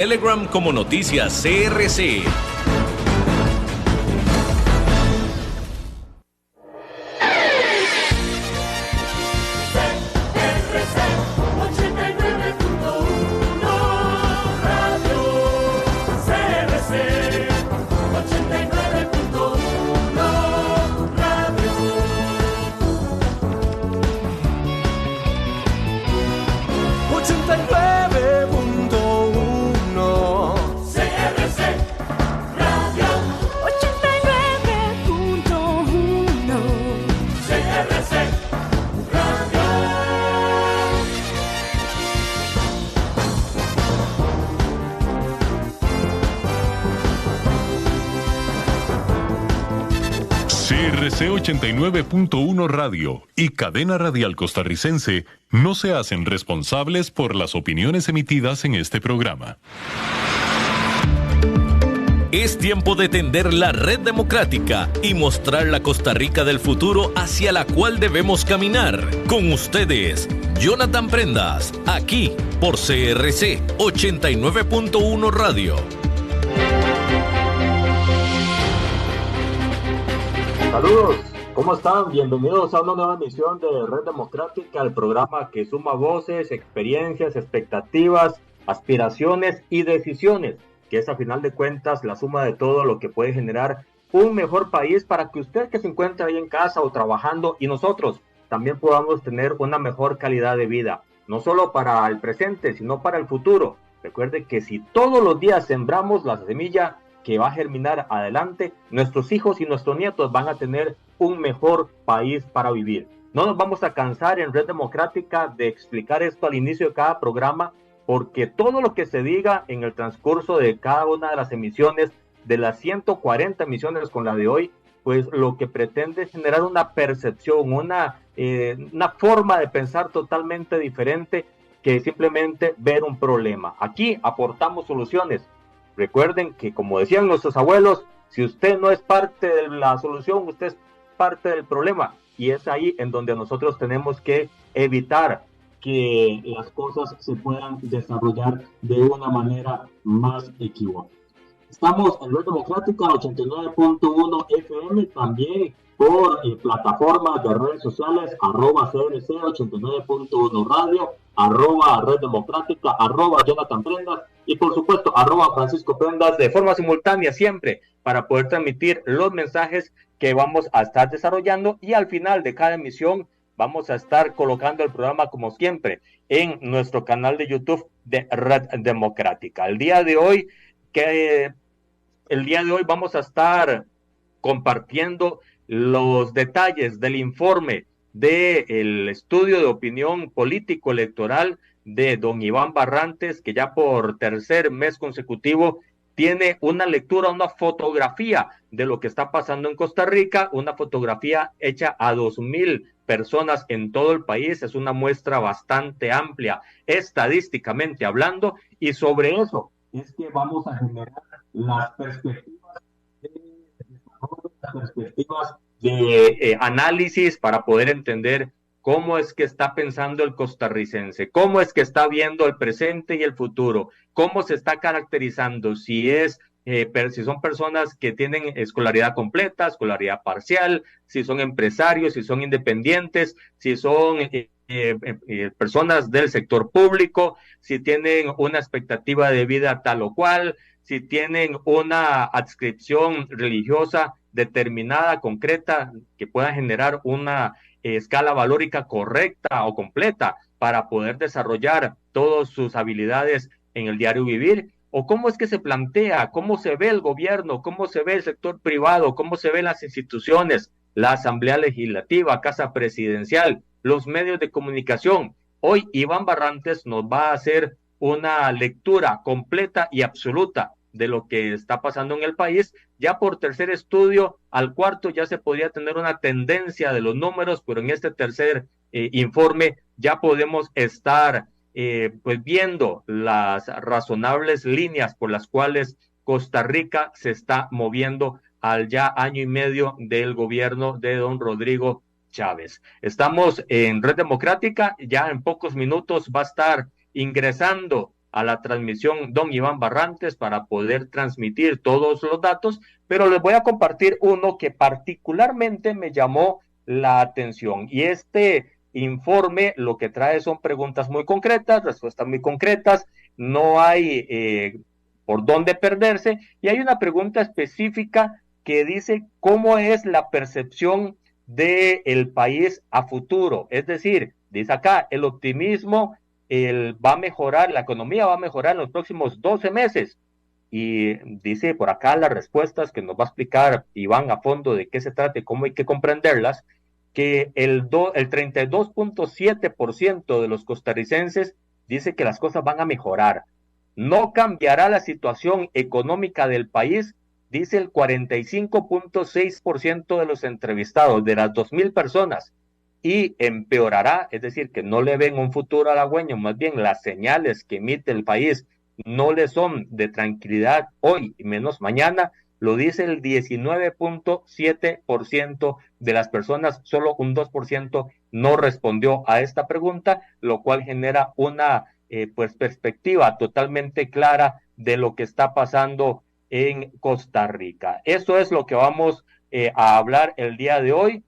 Telegram como Noticias CRC. CRC 89.1 Radio y Cadena Radial Costarricense no se hacen responsables por las opiniones emitidas en este programa. Es tiempo de tender la red democrática y mostrar la Costa Rica del futuro hacia la cual debemos caminar. Con ustedes, Jonathan Prendas, aquí por CRC 89.1 Radio. Saludos, ¿cómo están? Bienvenidos a una nueva emisión de Red Democrática, el programa que suma voces, experiencias, expectativas, aspiraciones y decisiones, que es a final de cuentas la suma de todo lo que puede generar un mejor país para que usted que se encuentra ahí en casa o trabajando y nosotros también podamos tener una mejor calidad de vida, no solo para el presente, sino para el futuro. Recuerde que si todos los días sembramos la semilla que va a germinar adelante, nuestros hijos y nuestros nietos van a tener un mejor país para vivir. No nos vamos a cansar en Red Democrática de explicar esto al inicio de cada programa, porque todo lo que se diga en el transcurso de cada una de las emisiones, de las 140 emisiones con la de hoy, pues lo que pretende es generar una percepción, una forma de pensar totalmente diferente que simplemente ver un problema. Aquí aportamos soluciones. Recuerden que, como decían nuestros abuelos, si usted no es parte de la solución, usted es parte del problema. Y es ahí en donde nosotros tenemos que evitar que las cosas se puedan desarrollar de una manera más equivocada. Estamos en Red Democrática 89.1 FM, también por plataformas de redes sociales, @CRC 89.1 Radio, @Red Democrática, @Jonathan Prendas y por supuesto @Francisco Prendas, de forma simultánea siempre, para poder transmitir los mensajes que vamos a estar desarrollando, y al final de cada emisión vamos a estar colocando el programa como siempre en nuestro canal de YouTube de Red Democrática. El día de hoy vamos a estar compartiendo los detalles del informe del estudio de opinión político-electoral de don Iván Barrantes, que ya por tercer mes consecutivo tiene una lectura, una fotografía de lo que está pasando en Costa Rica, una fotografía hecha a 2,000 personas en todo el país. Es una muestra bastante amplia estadísticamente hablando, y sobre eso es que vamos a generar las perspectivas de análisis para poder entender cómo es que está pensando el costarricense, cómo es que está viendo el presente y el futuro, cómo se está caracterizando, si son personas que tienen escolaridad completa, escolaridad parcial, si son empresarios, si son independientes, si son personas del sector público, si tienen una expectativa de vida tal o cual, si tienen una adscripción religiosa determinada, concreta, que pueda generar una escala valórica correcta o completa para poder desarrollar todas sus habilidades en el diario vivir, o cómo es que se plantea, cómo se ve el gobierno, cómo se ve el sector privado, cómo se ven las instituciones, la Asamblea Legislativa, Casa Presidencial, los medios de comunicación. Hoy Iván Barrantes nos va a hacer una lectura completa y absoluta de lo que está pasando en el país. Ya por tercer estudio, al cuarto ya se podría tener una tendencia de los números, pero en este tercer informe ya podemos estar pues viendo las razonables líneas por las cuales Costa Rica se está moviendo al ya año y medio del gobierno de don Rodrigo Chávez. Estamos en Red Democrática, ya en pocos minutos va a estar ingresando a la transmisión don Iván Barrantes para poder transmitir todos los datos, pero les voy a compartir uno que particularmente me llamó la atención. Y este informe lo que trae son preguntas muy concretas, respuestas muy concretas, no hay por dónde perderse, y hay una pregunta específica que dice cómo es la percepción del país a futuro. Es decir, dice acá, el optimismo va a mejorar, la economía va a mejorar en los próximos 12 meses. Y dice por acá las respuestas que nos va a explicar Iván a fondo de qué se trata y cómo hay que comprenderlas, que el 32.7% de los costarricenses dice que las cosas van a mejorar. No cambiará la situación económica del país, dice el 45.6% de los entrevistados, de las 2,000 personas, y empeorará, es decir, que no le ven un futuro halagüeño, más bien las señales que emite el país no le son de tranquilidad hoy y menos mañana, lo dice el 19.7% de las personas, solo un 2% no respondió a esta pregunta, lo cual genera una pues perspectiva totalmente clara de lo que está pasando en Costa Rica. Eso es lo que vamos a hablar el día de hoy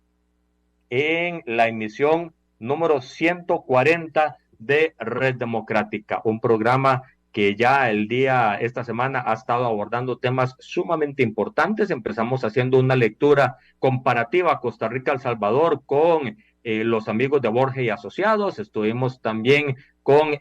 en la emisión número 140 de Red Democrática, un programa que ya esta semana ha estado abordando temas sumamente importantes. Empezamos haciendo una lectura comparativa Costa Rica-El Salvador con los amigos de Borges y Asociados. Estuvimos también con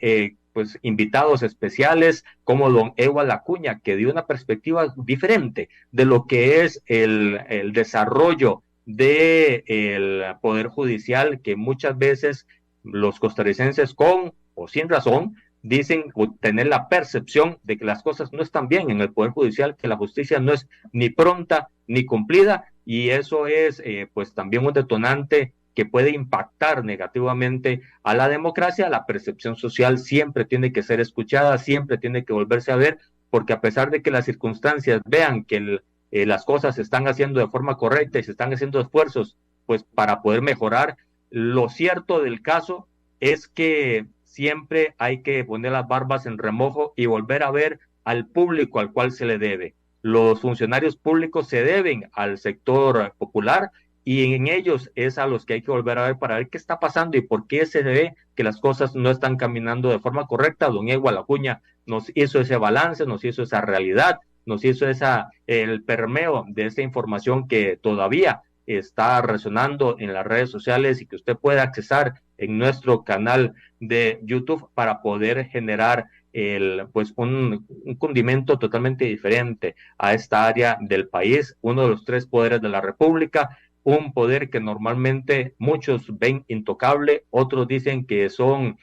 pues invitados especiales como don Ewald Acuña, que dio una perspectiva diferente de lo que es el desarrollo del Poder Judicial, que muchas veces los costarricenses con o sin razón dicen o tener la percepción de que las cosas no están bien en el Poder Judicial, que la justicia no es ni pronta ni cumplida, y eso es pues también un detonante que puede impactar negativamente a la democracia. La percepción social siempre tiene que ser escuchada, siempre tiene que volverse a ver, porque a pesar de que las circunstancias vean que las cosas se están haciendo de forma correcta y se están haciendo esfuerzos pues para poder mejorar, lo cierto del caso es que siempre hay que poner las barbas en remojo y volver a ver al público al cual se le debe. Los funcionarios públicos se deben al sector popular y en ellos es a los que hay que volver a ver para ver qué está pasando y por qué se ve que las cosas no están caminando de forma correcta. Don Ewald Acuña nos hizo ese balance, nos hizo esa realidad, nos hizo el permeo de esa información que todavía está resonando en las redes sociales y que usted puede accesar en nuestro canal de YouTube para poder generar pues un condimento totalmente diferente a esta área del país, uno de los 3 poderes de la República, un poder que normalmente muchos ven intocable, otros dicen que son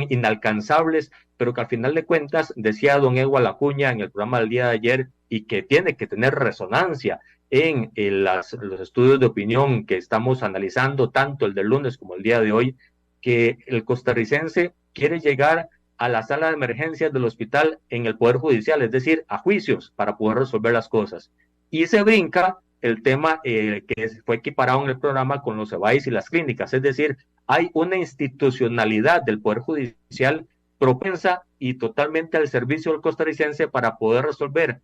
inalcanzables, pero que al final de cuentas, decía don Ewald Acuña en el programa del día de ayer, y que tiene que tener resonancia en los estudios de opinión que estamos analizando, tanto el del lunes como el día de hoy, que el costarricense quiere llegar a la sala de emergencias del hospital en el Poder Judicial, es decir, a juicios para poder resolver las cosas. Y se brinca el tema que fue equiparado en el programa con los EBAIS y las clínicas, es decir, hay una institucionalidad del Poder Judicial propensa y totalmente al servicio del costarricense para poder resolver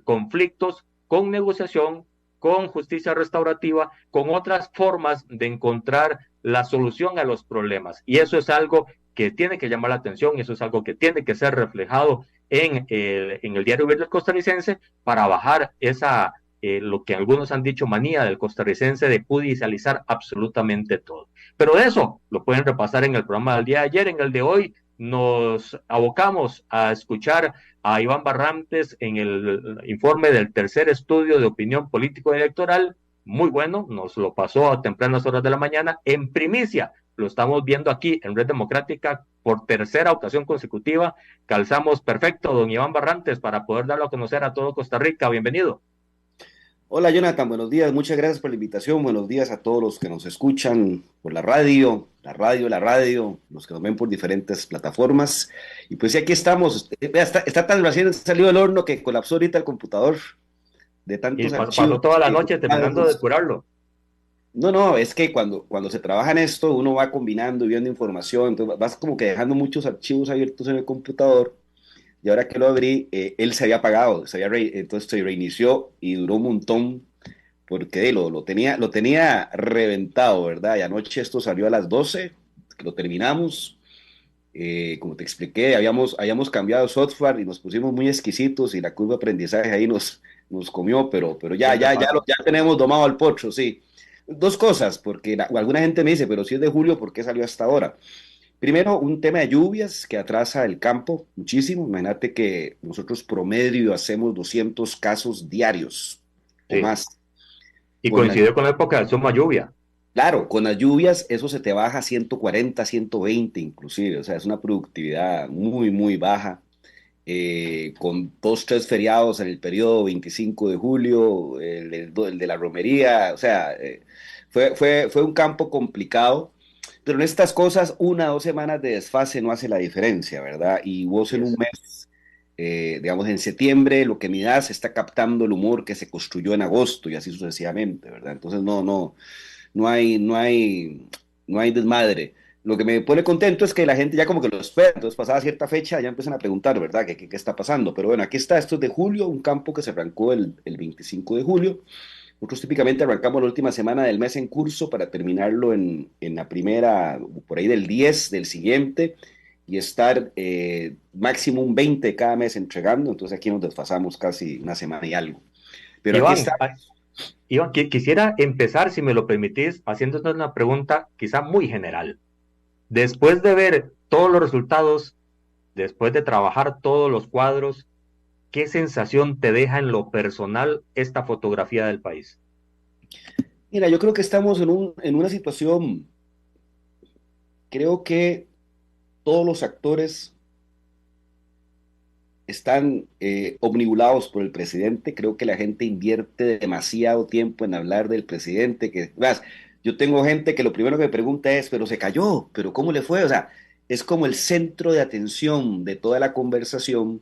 conflictos con negociación, con justicia restaurativa, con otras formas de encontrar la solución a los problemas. Y eso es algo que tiene que llamar la atención, eso es algo que tiene que ser reflejado en el diario vivir del costarricense para bajar lo que algunos han dicho manía del costarricense de judicializar absolutamente todo. Pero eso lo pueden repasar en el programa del día de ayer. En el de hoy nos abocamos a escuchar a Iván Barrantes en el informe del tercer estudio de opinión político electoral. Muy bueno, nos lo pasó a tempranas horas de la mañana en primicia. Lo estamos viendo aquí en Red Democrática por tercera ocasión consecutiva. Calzamos perfecto, don Iván Barrantes, para poder darlo a conocer a todo Costa Rica. Bienvenido. Hola Jonathan, buenos días, muchas gracias por la invitación, buenos días a todos los que nos escuchan por la radio, los que nos ven por diferentes plataformas, y pues sí, aquí estamos, está tan recién salido del horno que colapsó ahorita el computador de tantos archivos. Pasó toda la noche terminando de curarlo. No, no, es que cuando se trabaja en esto, uno va combinando y viendo información, entonces vas como que dejando muchos archivos abiertos en el computador, y ahora que lo abrí, él se había apagado, entonces se reinició y duró un montón, porque lo tenía reventado, ¿verdad? Y anoche esto salió a las 12, que lo terminamos. Como te expliqué, habíamos cambiado software y nos pusimos muy exquisitos y la curva de aprendizaje ahí nos comió, pero ya, Siempre ya, ya, pasa. ya tenemos domado al potro, sí. Dos cosas, porque alguna gente me dice, pero si es de julio, ¿por qué salió hasta ahora? Primero, un tema de lluvias que atrasa el campo muchísimo. Imagínate que nosotros promedio hacemos 200 casos diarios o Sí. más. Y Con la coincidió con la época de suma lluvia. Claro, con las lluvias eso se te baja a 140, 120 inclusive, o sea, es una productividad muy, muy baja. Con dos, tres feriados en el periodo 25 de julio, el de la romería, o sea, fue un campo complicado, pero en estas cosas 1 o 2 semanas de desfase no hace la diferencia, ¿verdad? Y vos Así en un es. mes, digamos en septiembre, lo que midas está captando el humor que se construyó en agosto y así sucesivamente, ¿verdad? Entonces no hay desmadre. Lo que me pone contento es que la gente ya como que lo espera, entonces pasada cierta fecha ya empiezan a preguntar, ¿verdad? ¿Qué está pasando? Pero bueno, aquí está, esto es de julio, un campo que se arrancó el 25 de julio. Nosotros típicamente arrancamos la última semana del mes en curso para terminarlo en la primera, por ahí del 10 del siguiente, y estar máximo un 20 cada mes entregando, entonces aquí nos desfasamos casi una semana y algo. Pero aquí está. Iván, Iván, quisiera empezar, si me lo permitís, haciéndote una pregunta quizá muy general. Después de ver todos los resultados, después de trabajar todos los cuadros, ¿qué sensación te deja en lo personal esta fotografía del país? Mira, yo creo que estamos en una situación, creo que todos los actores están omnibulados por el presidente. Creo que la gente invierte demasiado tiempo en hablar del presidente. Yo tengo gente que lo primero que me pregunta es, pero se cayó, pero ¿cómo le fue? O sea, es como el centro de atención de toda la conversación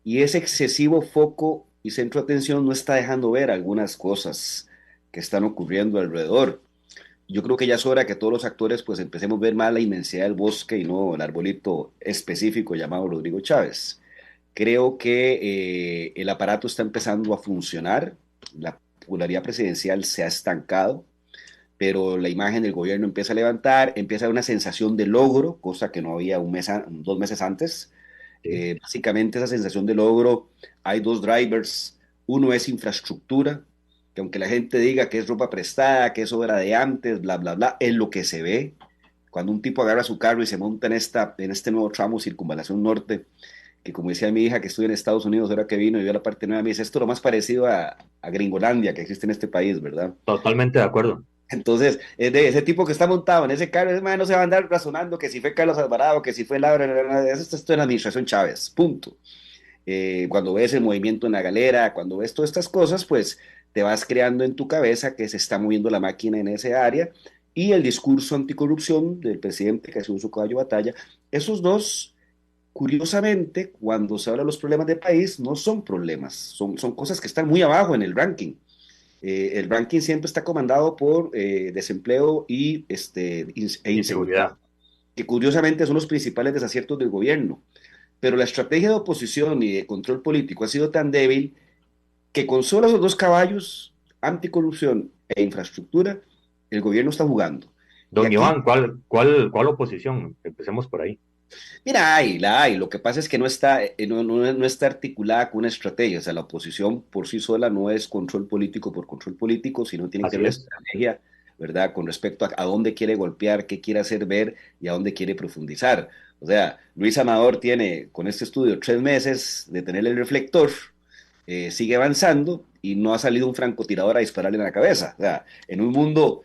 y ese excesivo foco y centro de atención no está dejando ver algunas cosas que están ocurriendo alrededor. Yo creo que ya es hora que todos los actores pues empecemos a ver más la inmensidad del bosque y no el arbolito específico llamado Rodrigo Chávez. Creo que el aparato está empezando a funcionar, la popularidad presidencial se ha estancado, pero la imagen del gobierno empieza a levantar, empieza a haber una sensación de logro, cosa que no había 2 meses antes. Sí. Básicamente esa sensación de logro, hay dos drivers, uno es infraestructura, que aunque la gente diga que es ropa prestada, que es obra de antes, bla, bla, bla, es lo que se ve. Cuando un tipo agarra su carro y se monta en este nuevo tramo Circunvalación Norte, que como decía mi hija que estudia en Estados Unidos, ahora que vino y vio la parte nueva, me dice, esto es lo más parecido a Gringolandia que existe en este país, ¿verdad? Totalmente de acuerdo. Entonces, es de ese tipo que está montado en ese carro, ese man no se va a andar razonando que si fue Carlos Alvarado, que si fue Laura, esto es la administración Chávez, punto. Cuando ves el movimiento en la galera, cuando ves todas estas cosas, pues te vas creando en tu cabeza que se está moviendo la máquina en ese área y el discurso anticorrupción del presidente que ha sido su caballo de batalla, esos dos curiosamente, cuando se habla de los problemas del país, no son problemas, son cosas que están muy abajo en el ranking. El ranking siempre está comandado por desempleo e inseguridad, Inseguridad. que curiosamente son los principales desaciertos del gobierno. Pero la estrategia de oposición y de control político ha sido tan débil que con solo esos dos caballos, anticorrupción e infraestructura, el gobierno está jugando. Y Don aquí Iván, ¿cuál oposición? Empecemos por ahí. Mira, la hay. Lo que pasa es que no está articulada con una estrategia. O sea, la oposición por sí sola no es control político por control político, sino tiene que Así ver una es. estrategia, ¿verdad? Con respecto a dónde quiere golpear, qué quiere hacer ver y a dónde quiere profundizar. O sea, Luis Amador tiene con este estudio 3 meses de tener el reflector, sigue avanzando y no ha salido un francotirador a dispararle en la cabeza. O sea, en un mundo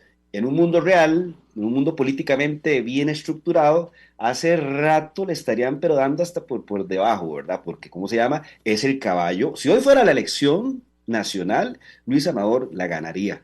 real, en un mundo políticamente bien estructurado, hace rato le estarían pero dando hasta por debajo, ¿verdad? Porque, ¿cómo se llama? Es el caballo. Si hoy fuera la elección nacional, Luis Amador la ganaría.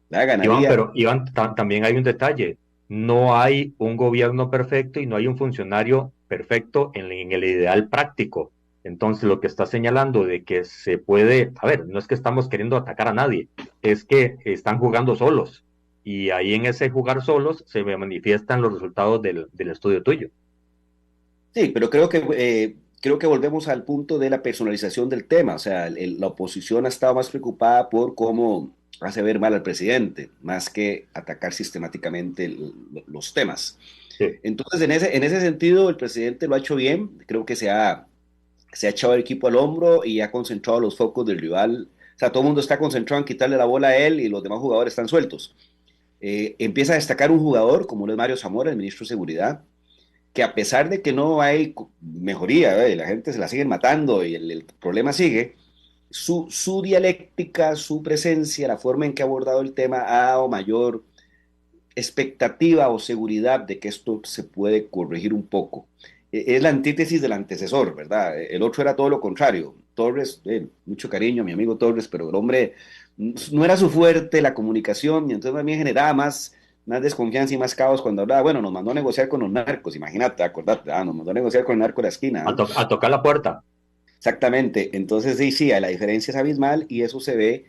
La Iván, ganaría. pero Iván, también hay un detalle. No hay un gobierno perfecto y no hay un funcionario perfecto en el ideal práctico. Entonces, lo que está señalando de que se puede, a ver, no es que estamos queriendo atacar a nadie, es que están jugando solos. y ahí en ese jugar solos se manifiestan los resultados del estudio tuyo. Sí, pero creo que volvemos al punto de la personalización del tema. O sea, la oposición ha estado más preocupada por cómo hace ver mal al presidente, más que atacar sistemáticamente los temas. Sí. Entonces, en ese sentido, el presidente lo ha hecho bien. Creo que se ha echado el equipo al hombro y ha concentrado los focos del rival. O sea, todo el mundo está concentrado en quitarle la bola a él y los demás jugadores están sueltos. Empieza a destacar un jugador como lo es Mario Zamora, el ministro de Seguridad, que a pesar de que no hay mejoría, la gente se la sigue matando y el problema sigue, su dialéctica, su presencia, la forma en que ha abordado el tema ha dado mayor expectativa o seguridad de que esto se puede corregir un poco. Es la antítesis del antecesor, ¿verdad? El otro era todo lo contrario. Torres, mucho cariño a mi amigo Torres, pero el hombre no era su fuerte la comunicación y entonces también generaba más desconfianza y más caos cuando hablaba, bueno, nos mandó a negociar con los narcos, imagínate, acordate, nos mandó a negociar con el narco de la esquina. A tocar la puerta. Exactamente, entonces sí, la diferencia es abismal y eso se ve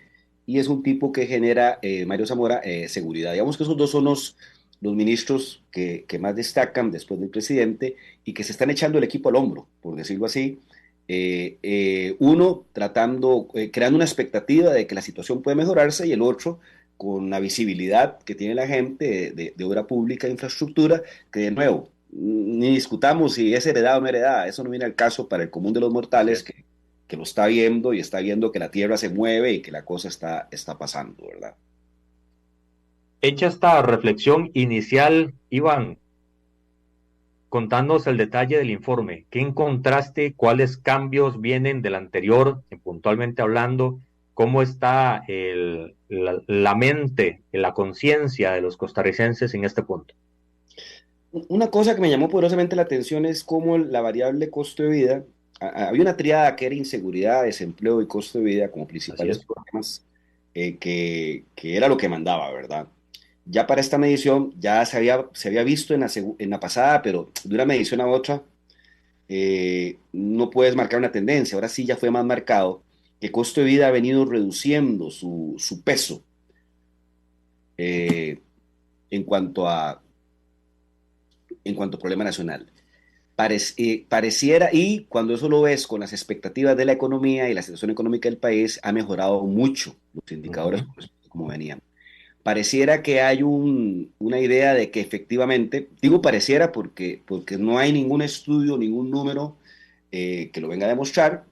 y es un tipo que genera, Mario Zamora, seguridad. Digamos que esos dos son los ministros que más destacan después del presidente y que se están echando el equipo al hombro, por decirlo así. Uno creando una expectativa de que la situación puede mejorarse y el otro con la visibilidad que tiene la gente de obra pública, infraestructura, que de nuevo, ni discutamos si es heredada o no heredada, eso no viene al caso para el común de los mortales que lo está viendo y está viendo que la tierra se mueve y que la cosa está pasando, ¿verdad? Hecha esta reflexión inicial, Iván, contándonos el detalle del informe. ¿Qué encontraste? ¿Cuáles cambios vienen del anterior, puntualmente hablando? ¿Cómo está la mente, la conciencia de los costarricenses en este punto? Una cosa que me llamó poderosamente la atención es cómo la variable costo de vida, había una triada que era inseguridad, desempleo y costo de vida como principales problemas, que era lo que mandaba, ¿verdad? Ya para esta medición ya se había visto en la pasada, pero de una medición a otra no puedes marcar una tendencia. Ahora sí ya fue más marcado que el costo de vida ha venido reduciendo su peso eh, en cuanto a problema nacional. Pareciera, y cuando eso lo ves con las expectativas de la economía y la situación económica del país, ha mejorado mucho los indicadores como venían. Pareciera que hay una idea de que efectivamente, digo pareciera porque no hay ningún estudio, ningún número que lo venga a demostrar,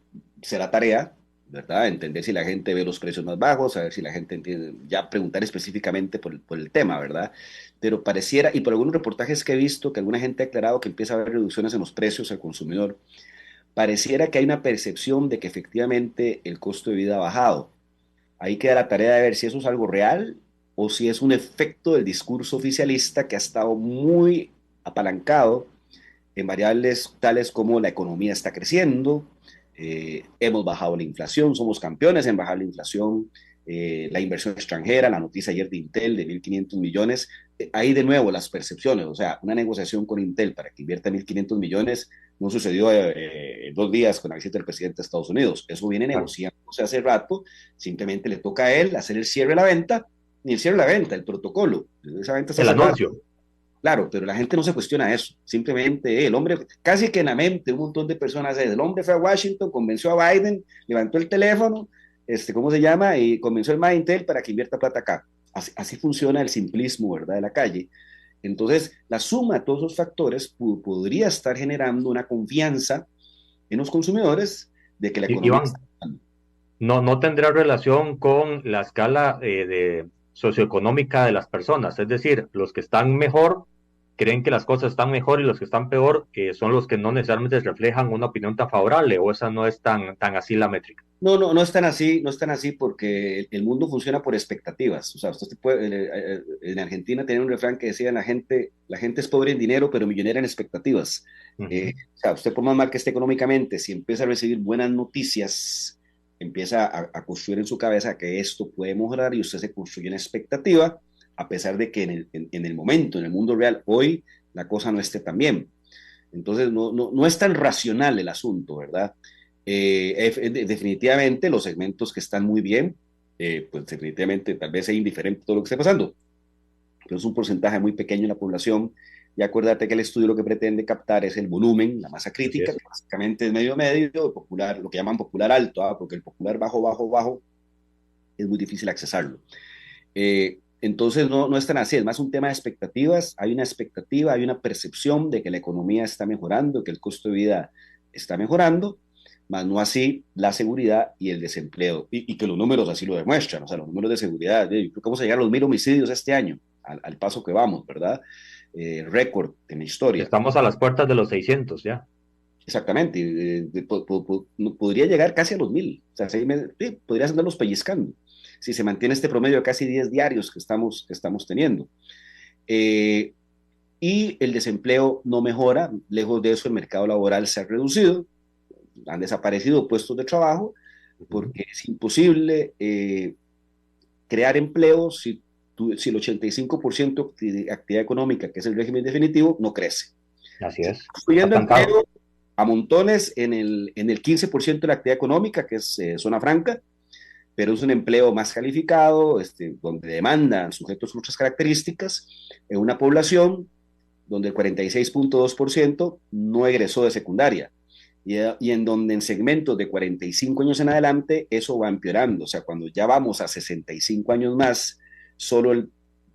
será tarea, ¿verdad? Entender si la gente ve los precios más bajos, a ver si la gente entiende, ya preguntar específicamente por el tema, ¿verdad? Pero pareciera, y por algunos reportajes que he visto, que alguna gente ha aclarado que empieza a haber reducciones en los precios al consumidor, pareciera que hay una percepción de que efectivamente el costo de vida ha bajado. Ahí queda la tarea de ver si eso es algo real o si es un efecto del discurso oficialista que ha estado muy apalancado en variables tales como la economía está creciendo, hemos bajado la inflación, somos campeones en bajar la inflación, la inversión extranjera, la noticia ayer de Intel de 1.500 millones, ahí de nuevo las percepciones, o sea, una negociación con Intel para que invierta 1.500 millones no sucedió 2 días con la visita del presidente de Estados Unidos, eso viene negociándose hace rato, simplemente le toca a él hacer el cierre de la venta, ni el cierre de la venta, el protocolo, esa venta está el anuncio. Claro, pero la gente no se cuestiona eso. Simplemente el hombre, casi que en la mente, un montón de personas, el hombre fue a Washington, convenció a Biden, levantó el teléfono, ¿cómo se llama? Y convenció al Intel para que invierta plata acá. Así funciona el simplismo, ¿verdad? De la calle. Entonces, la suma de todos esos factores podría estar generando una confianza en los consumidores de que la economía Iván, no tendrá relación con la escala de socioeconómica de las personas. Es decir, los que están mejor creen que las cosas están mejor y los que están peor son los que no necesariamente reflejan una opinión tan favorable, o esa no es tan así la métrica. No están así, no están así porque el mundo funciona por expectativas. O sea, usted puede, en Argentina tenía un refrán que decía la gente es pobre en dinero, pero millonaria en expectativas. O sea, usted por más mal que esté económicamente, si empieza a recibir buenas noticias, empieza a construir en su cabeza que esto puede mejorar y usted se construye una expectativa, a pesar de que en el momento, en el mundo real, hoy la cosa no esté tan bien. Entonces, no es tan racional el asunto, ¿verdad? Definitivamente los segmentos que están muy bien, pues definitivamente tal vez es indiferente todo lo que esté pasando. pero es un porcentaje muy pequeño de la población. Y acuérdate que el estudio lo que pretende captar es el volumen, la masa crítica, que básicamente es medio medio, popular, lo que llaman popular alto, porque el popular bajo, bajo, bajo es muy difícil accesarlo. Entonces no es tan así, es más un tema de expectativas. Hay una expectativa, hay una percepción de que la economía está mejorando, que el costo de vida está mejorando, más no así la seguridad y el desempleo, y que los números así lo demuestran. O sea, los números de seguridad, yo creo que vamos a llegar a los 1000 homicidios este año, al paso que vamos, ¿verdad? Récord en la historia. Estamos a las puertas de los 600 ya. Exactamente, podría llegar casi a los 1000, o sea, sí, podrías andarlos pellizcando, si se mantiene este promedio de casi 10 diarios que estamos teniendo. Y el desempleo no mejora, lejos de eso el mercado laboral se ha reducido, han desaparecido puestos de trabajo, porque es imposible crear empleos si el 85% de actividad económica, que es el régimen definitivo, no crece. Así es. Construyendo empleo a montones en el 15% de la actividad económica, que es zona franca, pero es un empleo más calificado, donde demandan sujetos con otras características, en una población donde el 46.2% no egresó de secundaria, y en donde en segmentos de 45 años en adelante eso va empeorando. O sea, cuando ya vamos a 65 años más,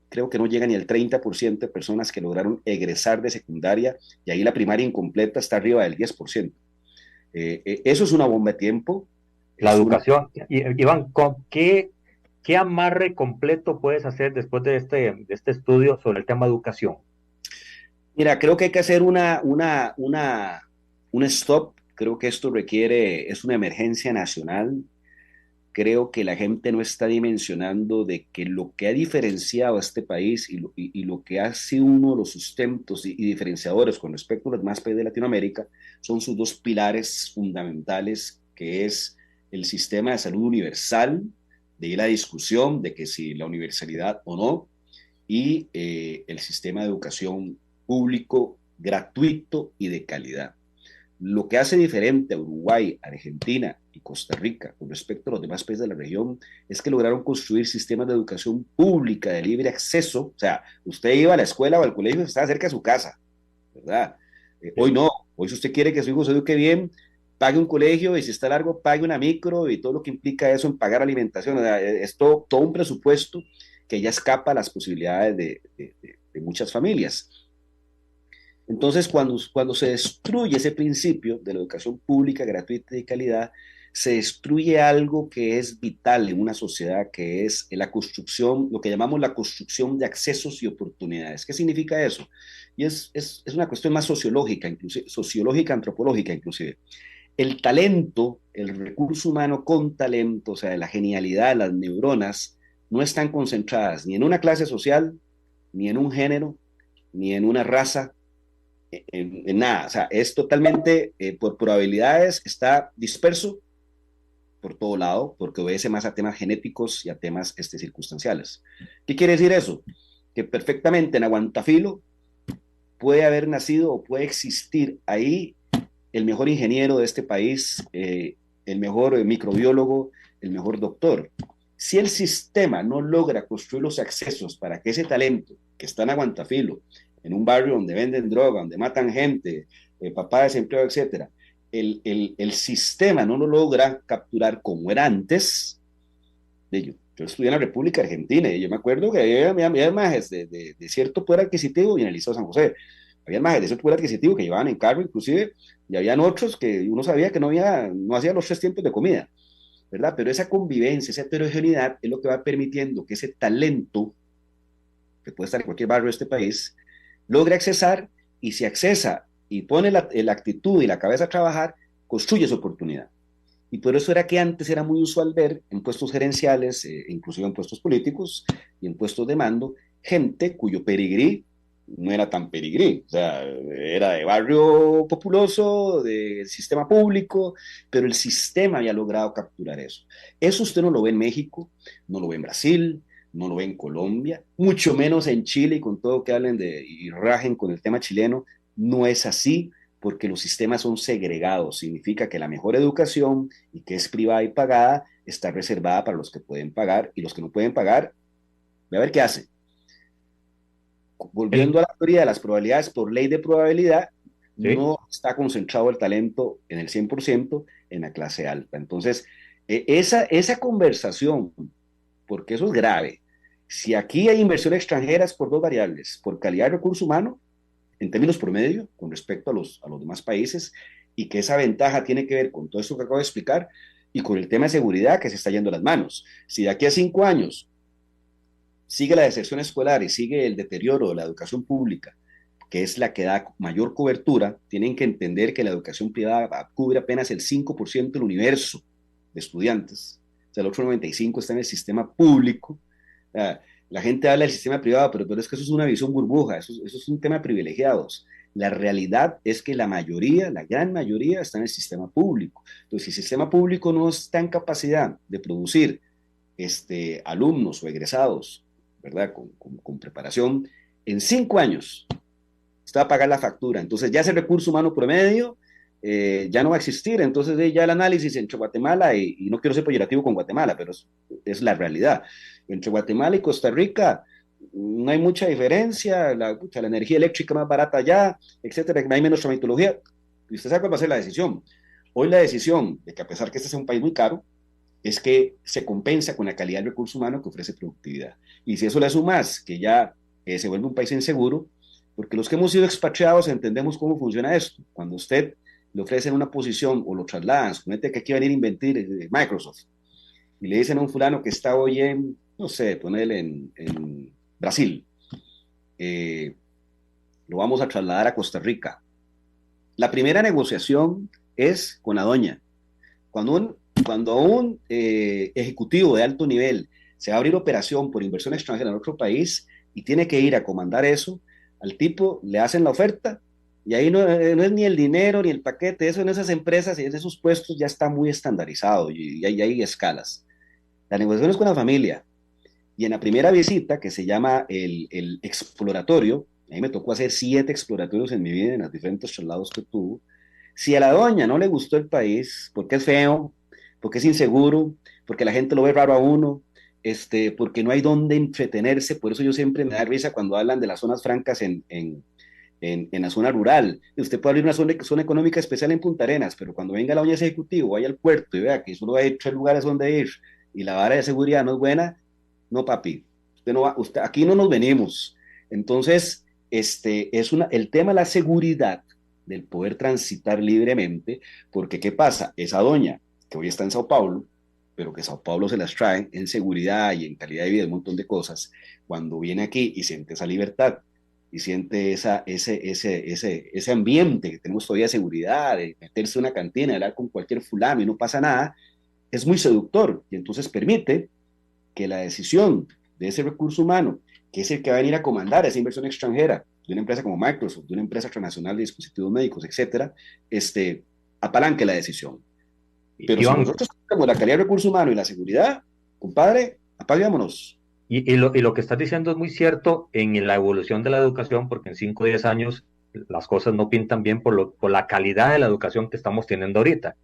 creo que no llega ni el 30% de personas que lograron egresar de secundaria, y ahí la primaria incompleta está arriba del 10%. Eso es una bomba de tiempo. La educación. Iván, ¿qué amarre completo puedes hacer después de este estudio sobre el tema de educación? Mira, creo que hay que hacer un stop. Creo que esto es una emergencia nacional. Creo que la gente no está dimensionando de que lo que ha diferenciado a este país y lo que ha sido uno de los sustentos y diferenciadores con respecto a los demás países de Latinoamérica son sus dos pilares fundamentales, que es el sistema de salud universal, de ahí la discusión de que si la universalidad o no, y el sistema de educación público, gratuito y de calidad. Lo que hace diferente a Uruguay, Argentina y Costa Rica con respecto a los demás países de la región es que lograron construir sistemas de educación pública de libre acceso. O sea, usted iba a la escuela o al colegio, estaba cerca de su casa, ¿verdad? Hoy no. Hoy, si usted quiere que su hijo se eduque bien, pague un colegio, y si está largo, pague una micro, y todo lo que implica eso en pagar alimentación. O sea, es todo un presupuesto que ya escapa a las posibilidades de muchas familias. Entonces, cuando se destruye ese principio de la educación pública, gratuita y de calidad, se destruye algo que es vital en una sociedad, que es la construcción, lo que llamamos la construcción de accesos y oportunidades. ¿Qué significa eso? Y es una cuestión más sociológica, inclusive, sociológica, antropológica inclusive. El talento, el recurso humano con talento, o sea, la genialidad, las neuronas, no están concentradas ni en una clase social, ni en un género, ni en una raza, en nada. O sea, es totalmente, por probabilidades, está disperso por todo lado, porque obedece más a temas genéticos y a temas circunstanciales. ¿Qué quiere decir eso? Que perfectamente en Aguantafilo puede haber nacido o puede existir ahí el mejor ingeniero de este país, el mejor microbiólogo, el mejor doctor. Si el sistema no logra construir los accesos para que ese talento que está en Aguantafilo, en un barrio donde venden droga, donde matan gente, papá desempleado, etcétera, el sistema no lo logra capturar como era antes. Yo estudié en la República Argentina y yo me acuerdo que había majes de cierto poder adquisitivo, y en el Liceo San José había majes de cierto poder adquisitivo que llevaban en carro inclusive, y habían otros que uno sabía que no hacía los 3 tiempos de comida, ¿verdad? Pero esa convivencia, esa heterogeneidad es lo que va permitiendo que ese talento, que puede estar en cualquier barrio de este país, logre accesar, y si accesa y pone la actitud y la cabeza a trabajar, construye su oportunidad. Y por eso era que antes era muy usual ver en puestos gerenciales, inclusive en puestos políticos y en puestos de mando, gente cuyo pedigrí no era tan pedigrí, o sea, era de barrio populoso, del sistema público, pero el sistema había logrado capturar eso. Eso usted no lo ve en México, no lo ve en Brasil, no lo ve en Colombia, mucho menos en Chile, y con todo que hablen y rajen con el tema chileno, no es así, porque los sistemas son segregados. Significa que la mejor educación, y que es privada y pagada, está reservada para los que pueden pagar, y los que no pueden pagar, ve a ver qué hace. volviendo a la teoría de las probabilidades por ley de probabilidad, Sí. no está concentrado el talento en el 100% en la clase alta. Entonces, esa conversación, porque eso es grave, si aquí hay inversión extranjera es por dos variables, por calidad de recurso humano, en términos promedio, con respecto a los demás países, y que esa ventaja tiene que ver con todo esto que acabo de explicar, y con el tema de seguridad que se está yendo a las manos. Si de aquí a 5 años sigue la deserción escolar y sigue el deterioro de la educación pública, que es la que da mayor cobertura, tienen que entender que la educación privada cubre apenas el 5% del universo de estudiantes. O sea, el otro 95% está en el sistema público. La gente habla del sistema privado, pero es que eso es una visión burbuja, eso es un tema de privilegiados. La realidad es que la mayoría, la gran mayoría, está en el sistema público. Entonces, si el sistema público no está en capacidad de producir alumnos o egresados, ¿verdad? Con preparación, en 5 años usted va a pagar la factura. Entonces ya ese recurso humano promedio ya no va a existir. Entonces ya el análisis entre Guatemala y no quiero ser peyorativo con Guatemala, pero es la realidad. Entre Guatemala y Costa Rica no hay mucha diferencia, la energía eléctrica más barata allá, etcétera, hay menos tramitología. Y usted sabe cuál va a ser la decisión. Hoy la decisión de que a pesar que este sea un país muy caro, es que se compensa con la calidad del recurso humano que ofrece productividad. Y si eso le sumas que ya se vuelve un país inseguro, porque los que hemos sido expatriados entendemos cómo funciona esto. Cuando usted le ofrecen una posición o lo trasladan, suponete que aquí va a venir a invertir Microsoft, y le dicen a un fulano que está hoy en, no sé, ponerle en Brasil, lo vamos a trasladar a Costa Rica. La primera negociación es con la doña. Cuando un ejecutivo de alto nivel se va a abrir operación por inversión extranjera en otro país y tiene que ir a comandar eso, al tipo le hacen la oferta y ahí no es ni el dinero ni el paquete, eso en esas empresas y en esos puestos ya está muy estandarizado y hay escalas. La negociación es con la familia y en la primera visita, que se llama el exploratorio, a mí me tocó hacer 7 exploratorios en mi vida en los diferentes traslados que tuvo. Si a la doña no le gustó el país, porque es feo, porque es inseguro, porque la gente lo ve raro a uno, porque no hay dónde entretenerse, por eso yo siempre me da risa cuando hablan de las zonas francas en la zona rural. Usted puede abrir una zona económica especial en Punta Arenas, pero cuando venga la doña ejecutivo, vaya al puerto y vea que solo hay 3 lugares donde ir y la vara de seguridad no es buena, no papi, aquí no nos venimos. Entonces, el tema de la seguridad, del poder transitar libremente, porque ¿qué pasa? Esa doña que hoy está en Sao Paulo, pero que Sao Paulo se las trae en seguridad y en calidad de vida, un montón de cosas, cuando viene aquí y siente esa libertad y siente ese ambiente que tenemos todavía de seguridad, de meterse en una cantina, de hablar con cualquier fulano y no pasa nada, es muy seductor y entonces permite que la decisión de ese recurso humano, que es el que va a venir a comandar esa inversión extranjera, de una empresa como Microsoft, de una empresa transnacional de dispositivos médicos, etcétera, apalanque la decisión. Pero si Iván, nosotros tenemos la calidad de recurso humano y la seguridad, compadre, apagámonos. y lo que estás diciendo es muy cierto en la evolución de la educación, porque en 5 o 10 años las cosas no pintan bien por la calidad de la educación que estamos teniendo ahorita.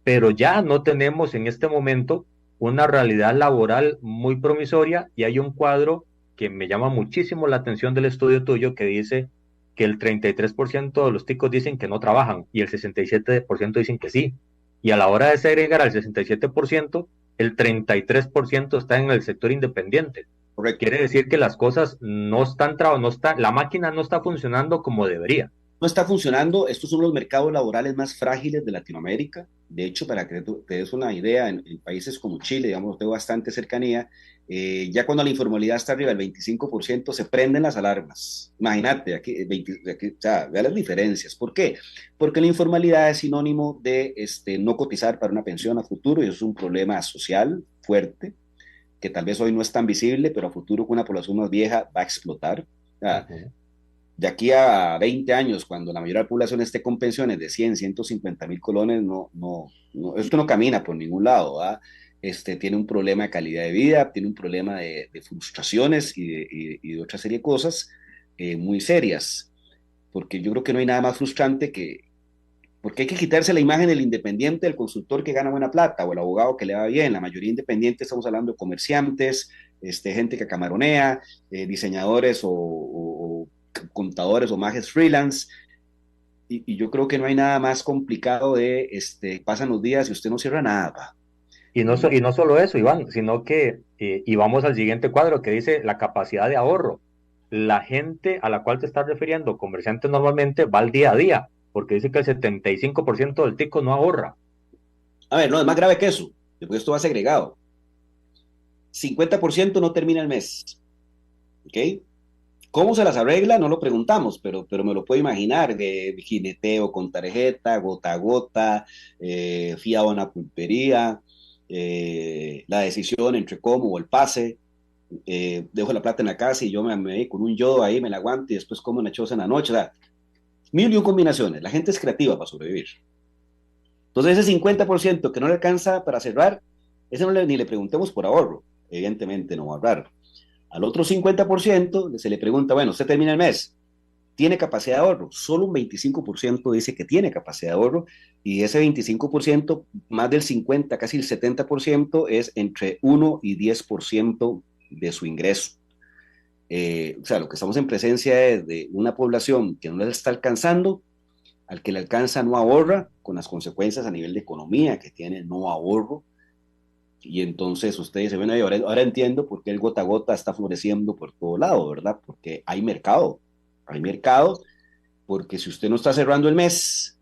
Pero ya no tenemos en este momento una realidad laboral muy promisoria y hay un cuadro que me llama muchísimo la atención del estudio tuyo que dice que el 33% de los ticos dicen que no trabajan y el 67% dicen que sí. Y a la hora de segregar al 67%, el 33% está en el sector independiente. Correcto. Quiere decir que las cosas la máquina no está funcionando como debería. No está funcionando. Estos son los mercados laborales más frágiles de Latinoamérica. De hecho, para que te des una idea, en países como Chile, digamos, tengo bastante cercanía, ya cuando la informalidad está arriba del 25%, se prenden las alarmas. Imagínate, o sea, vea las diferencias. ¿Por qué? Porque la informalidad es sinónimo de no cotizar para una pensión a futuro y eso es un problema social fuerte, que tal vez hoy no es tan visible, pero a futuro con una población más vieja va a explotar. O sea, de aquí a 20 años, cuando la mayoría de la población esté con pensiones de 100, 150 mil colones, esto no camina por ningún lado, ¿verdad? Tiene un problema de calidad de vida, tiene un problema de frustraciones y de otra serie de cosas muy serias, porque yo creo que no hay nada más frustrante porque hay que quitarse la imagen del independiente, del consultor que gana buena plata o el abogado que le va bien. La mayoría independiente estamos hablando de comerciantes, gente que camaronea, diseñadores o contadores o majes freelance, y yo creo que no hay nada más complicado de, pasan los días y usted no cierra nada, pa. Y no solo eso, Iván, sino que, y vamos al siguiente cuadro que dice la capacidad de ahorro. La gente a la cual te estás refiriendo, comerciante normalmente, va al día a día, porque dice que el 75% del tico no ahorra. A ver, no, es más grave que eso, después esto va segregado. 50% no termina el mes, ¿ok? ¿Cómo se las arregla? No lo preguntamos, pero me lo puedo imaginar, de jineteo con tarjeta, gota a gota, fiado en la pulpería, la decisión entre cómo o el pase, dejo la plata en la casa y yo me voy con un yodo ahí, me la aguanto y después como una choza en la noche, o sea, mil y un combinaciones, la gente es creativa para sobrevivir. Entonces ese 50% que no le alcanza para cerrar, ese ni le preguntemos por ahorro, evidentemente no va a ahorrar. Al otro 50% se le pregunta, bueno, usted termina el mes, ¿tiene capacidad de ahorro? Solo un 25% dice que tiene capacidad de ahorro y ese 25%, más del 50, casi el 70% es entre 1 y 10% de su ingreso. O sea, lo que estamos en presencia es de una población que no les está alcanzando, al que le alcanza no ahorra, con las consecuencias a nivel de economía que tiene el no ahorro. Y entonces usted dice, bueno, ahora entiendo por qué el gota a gota está floreciendo por todo lado, ¿verdad? Porque hay mercado, porque si usted no está cerrando el mes,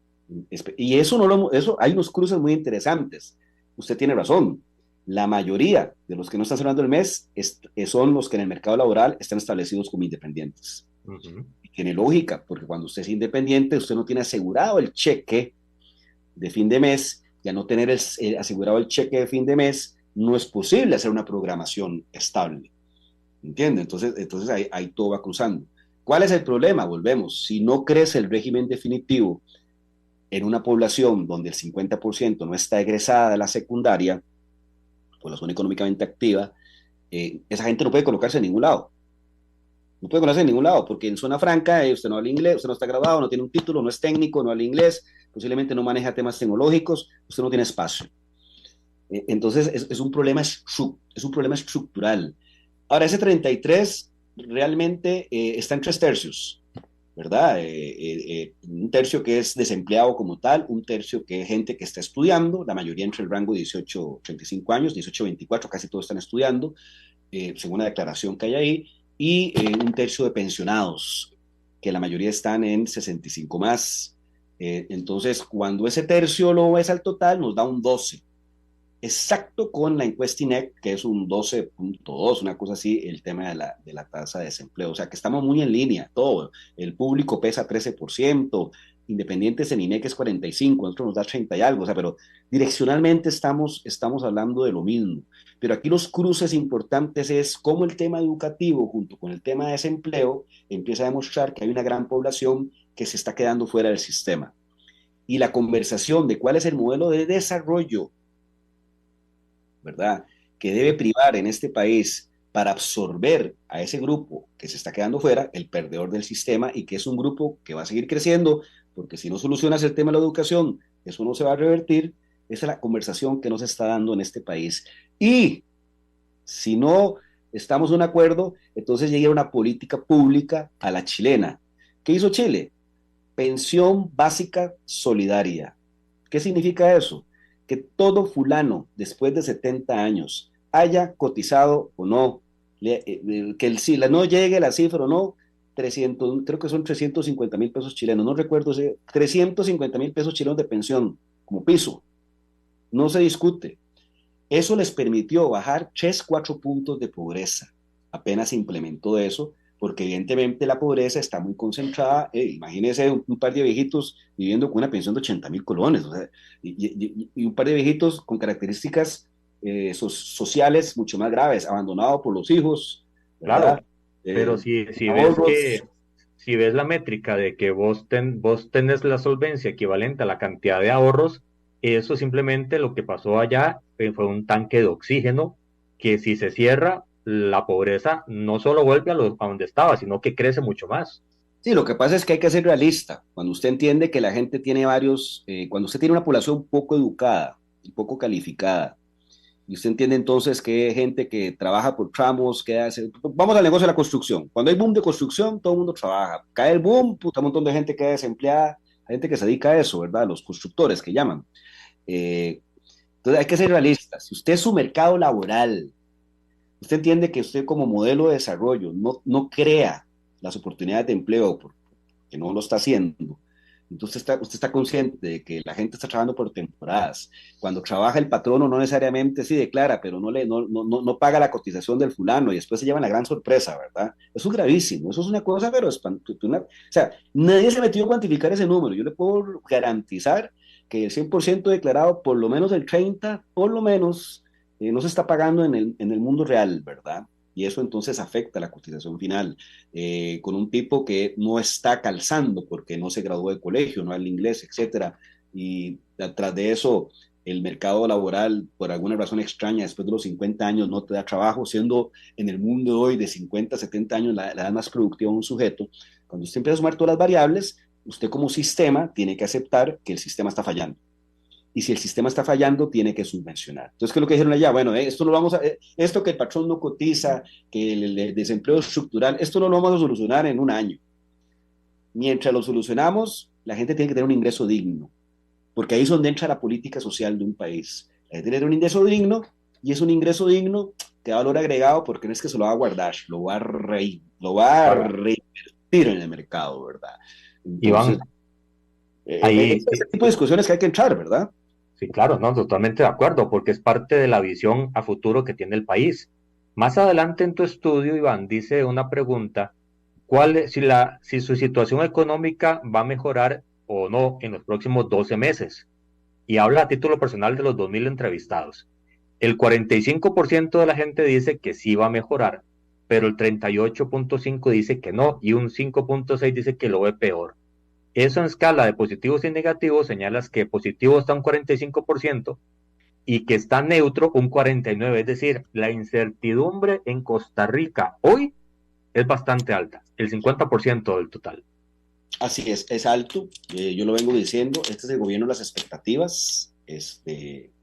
y eso eso hay unos cruces muy interesantes. Usted tiene razón. La mayoría de los que no están cerrando el mes son los que en el mercado laboral están establecidos como independientes. Uh-huh. Y tiene lógica, porque cuando usted es independiente, usted no tiene asegurado el cheque de fin de mes, y al no tener asegurado el cheque de fin de mes, no es posible hacer una programación estable. ¿Entiende? Entonces ahí todo va cruzando. ¿Cuál es el problema? Volvemos. Si no crece el régimen definitivo en una población donde el 50% no está egresada de la secundaria, población económicamente activa, esa gente no puede colocarse en ningún lado. No puede conocerse en ningún lado, porque en zona franca usted no habla inglés, usted no está graduado, no tiene un título, no es técnico, no habla inglés, posiblemente no maneja temas tecnológicos, usted no tiene espacio. Entonces es un problema estructural. Ahora, ese 33 realmente está en tres tercios, ¿verdad? Un tercio que es desempleado como tal, un tercio que es gente que está estudiando, la mayoría entre el rango de 18 a 35 años, 18 a 24, casi todos están estudiando, según la declaración que hay ahí, y un tercio de pensionados, que la mayoría están en 65 más. Entonces, cuando ese tercio lo ves al total, nos da un 12. Exacto con la encuesta INEC, que es un 12.2, una cosa así, el tema de la tasa de desempleo. O sea, que estamos muy en línea, todo. El público pesa 13%, independientes en INEC es 45%, nosotros nos da 30 y algo, o sea, pero direccionalmente estamos hablando de lo mismo. Pero aquí los cruces importantes es cómo el tema educativo, junto con el tema de desempleo, empieza a demostrar que hay una gran población que se está quedando fuera del sistema. Y la conversación de cuál es el modelo de desarrollo, ¿verdad?, que debe privar en este país para absorber a ese grupo que se está quedando fuera, el perdedor del sistema, y que es un grupo que va a seguir creciendo, porque si no solucionas el tema de la educación, eso no se va a revertir. Esa es la conversación que nos está dando en este país. Y si no estamos de un acuerdo, entonces llega una política pública a la chilena. ¿Qué hizo Chile? Pensión básica solidaria. ¿Qué significa eso? Que todo fulano después de 70 años haya cotizado o no, que si no llegue la cifra o no, 300, creo que son 350,000 pesos chilenos, no recuerdo, 350,000 pesos chilenos de pensión como piso, no se discute. Eso les permitió bajar 3, 4 puntos de pobreza. Apenas se implementó eso, porque evidentemente la pobreza está muy concentrada. Imagínense un par de viejitos viviendo con una pensión de 80,000 colones, o sea, y un par de viejitos con características sociales mucho más graves, abandonados por los hijos, Claro, ¿verdad? pero si ves Ahorros. si ves la métrica de que vos tenés la solvencia equivalente a la cantidad de ahorros, eso simplemente lo que pasó allá fue un tanque de oxígeno que si se cierra, la pobreza no solo vuelve a donde estaba, sino que crece mucho más. Sí, lo que pasa es que hay que ser realista. Cuando usted entiende que la gente tiene cuando usted tiene una población poco educada y poco calificada, Y usted entiende entonces que hay gente que trabaja por tramos, que hace... Vamos al negocio de la construcción. Cuando hay boom de construcción, todo el mundo trabaja. Cae el boom, puta, un montón de gente queda desempleada, hay gente que se dedica a eso, ¿verdad? Los constructores que llaman. Eh, entonces hay que ser realistas. Si usted es su mercado laboral, usted entiende que usted como modelo de desarrollo no crea las oportunidades de empleo porque no lo está haciendo. Entonces usted está consciente de que la gente está trabajando por temporadas. Cuando trabaja el patrono no necesariamente sí declara, pero no paga la cotización del fulano y después se llevan la gran sorpresa, ¿verdad? Eso es gravísimo, eso es una cosa, pero o sea, nadie se metió a cuantificar ese número. Yo le puedo garantizar que el 100% declarado, por lo menos el 30%, por lo menos, no se está pagando en el mundo real, ¿verdad? Y eso entonces afecta la cotización final, con un tipo que no está calzando porque no se graduó de colegio, no habla inglés, etcétera. Y detrás de eso, el mercado laboral, por alguna razón extraña, después de los 50 años no te da trabajo, siendo en el mundo de hoy de 50, 70 años la edad más productiva de un sujeto. Cuando usted empieza a sumar todas las variables, usted como sistema tiene que aceptar que el sistema está fallando. Y si el sistema está fallando, tiene que subvencionar. Entonces, ¿qué es lo que dijeron allá? Bueno, esto lo vamos a, esto que el patrón no cotiza, que el desempleo estructural, esto no lo vamos a solucionar en un año. Mientras lo solucionamos, la gente tiene que tener un ingreso digno, porque ahí es donde entra la política social de un país. La gente tiene que tener un ingreso digno, y es un ingreso digno que da valor agregado, porque no es que se lo va a guardar, lo va a Ahora, reinvertir en el mercado, ¿verdad? Entonces, Iván, ahí, ese tipo de discusiones que hay que entrar, ¿verdad? sí, claro, no, totalmente de acuerdo, porque es parte de la visión a futuro que tiene el país. Más adelante en tu estudio, Iván, dice una pregunta, si su situación económica va a mejorar o no en los próximos 12 meses? Y habla a título personal de los 2.000 entrevistados. El 45% de la gente dice que sí va a mejorar, pero el 38.5% dice que no y un 5.6% dice que lo ve peor. Eso en escala de positivos y negativos señalas que positivo está un 45% y que está neutro un 49%. Es decir, la incertidumbre en Costa Rica hoy es bastante alta, el 50% del total. Así es alto, yo lo vengo diciendo, este es el gobierno de las expectativas,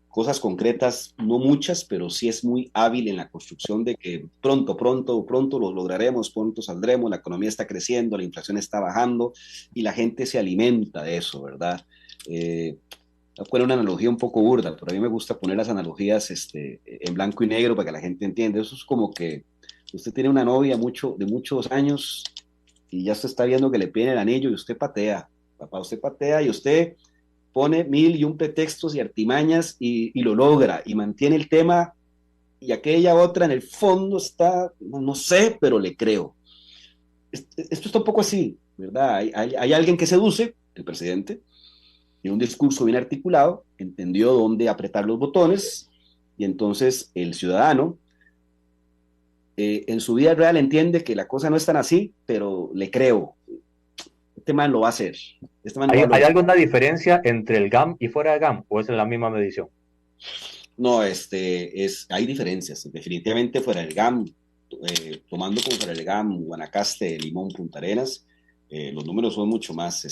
cosas concretas, no muchas, pero sí es muy hábil en la construcción de que pronto lo lograremos, pronto saldremos, la economía está creciendo, la inflación está bajando y la gente se alimenta de eso, ¿verdad? Fue una analogía un poco burda, pero a mí me gusta poner las analogías en blanco y negro para que la gente entienda. Eso es como que usted tiene una novia de muchos años y ya usted está viendo que le piden el anillo y usted patea, papá, usted patea y usted pone mil y un pretextos y artimañas y lo logra y mantiene el tema y aquella otra en el fondo está, no sé, pero le creo. Esto está un poco así, ¿verdad? Hay alguien que seduce, el presidente, y un discurso bien articulado, entendió dónde apretar los botones y entonces el ciudadano en su vida real entiende que la cosa no es tan así, pero le creo, este man lo va a hacer. Este man lo va a ¿Hay lograr. alguna diferencia entre el GAM y fuera de GAM o es en la misma medición? No, hay diferencias. Definitivamente fuera del GAM, tomando como fuera del GAM, Guanacaste, Limón, Punta Arenas, los números son mucho más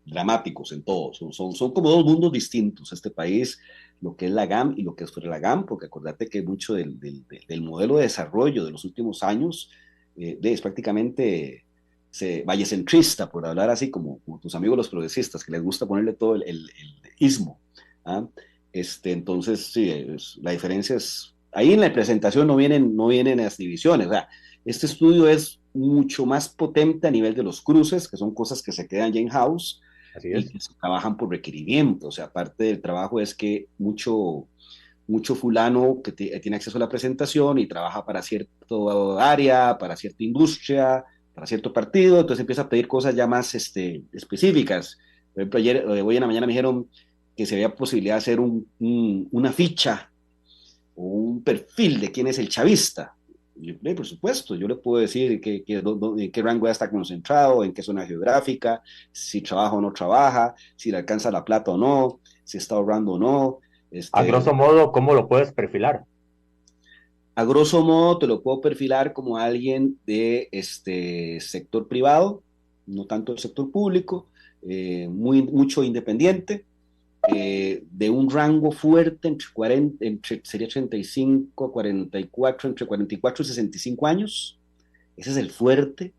dramáticos en todo. Son como dos mundos distintos. Este país, lo que es la GAM y lo que es fuera de la GAM, porque acordate que mucho del modelo de desarrollo de los últimos años es prácticamente vallecentrista, por hablar así como tus amigos los progresistas, que les gusta ponerle todo el ismo. ¿Ah? Entonces, sí, la diferencia es, ahí en la presentación no vienen las divisiones, o sea, este estudio es mucho más potente a nivel de los cruces, que son cosas que se quedan ya in-house Así y es. que se trabajan por requerimiento, o sea, parte del trabajo es que mucho fulano que tiene acceso a la presentación y trabaja para cierta área, para cierta industria, para cierto partido, entonces empieza a pedir cosas ya más específicas. Por ejemplo, hoy en la mañana me dijeron que se había posibilidad de hacer una ficha o un perfil de quién es el chavista. Y yo, por supuesto, yo le puedo decir en qué rango está concentrado, en qué zona geográfica, si trabaja o no trabaja, si le alcanza la plata o no, si está ahorrando o no. A grosso modo, ¿cómo lo puedes perfilar? A grosso modo, te lo puedo perfilar como alguien de este sector privado, no tanto el sector público, mucho independiente, de un rango fuerte sería 35 a 44, entre 44 y 65 años. Ese es el fuerte,